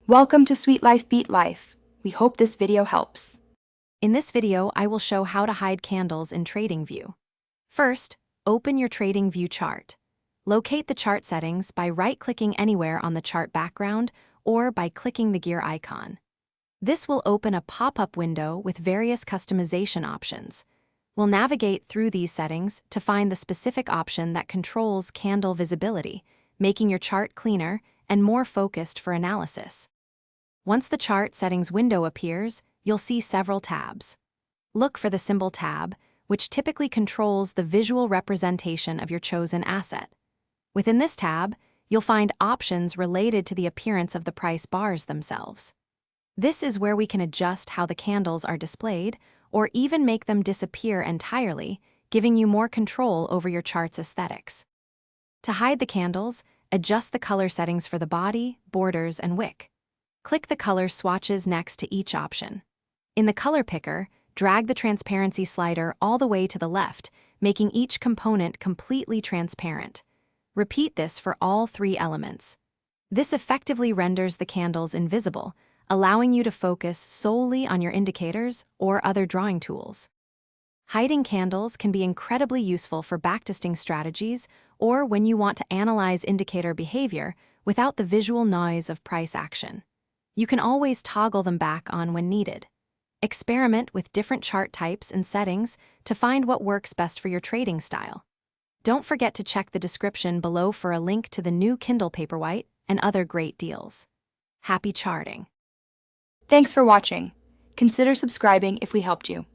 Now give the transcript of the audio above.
Welcome to Sweet Life Beat Life. We hope this video helps. In this video, I will show how to hide candles in TradingView. First, open your TradingView chart. Locate the chart settings by right-clicking anywhere on the chart background or by clicking the gear icon. This will open a pop-up window with various customization options. We'll navigate through these settings to find the specific option that controls candle visibility, making your chart cleaner and more focused for analysis. Once the chart settings window appears, you'll see several tabs. Look for the symbol tab, which typically controls the visual representation of your chosen asset. Within this tab, you'll find options related to the appearance of the price bars themselves. This is where we can adjust how the candles are displayed, or even make them disappear entirely, giving you more control over your chart's aesthetics. To hide the candles, adjust the color settings for the body, borders, and wick. Click the color swatches next to each option. In the color picker, drag the transparency slider all the way to the left, making each component completely transparent. Repeat this for all three elements. This effectively renders the candles invisible, allowing you to focus solely on your indicators or other drawing tools. Hiding candles can be incredibly useful for backtesting strategies or when you want to analyze indicator behavior without the visual noise of price action. You can always toggle them back on when needed. Experiment with different chart types and settings to find what works best for your trading style. Don't forget to check the description below for a link to the new Kindle Paperwhite and other great deals. Happy charting! Thanks for watching. Consider subscribing if we helped you.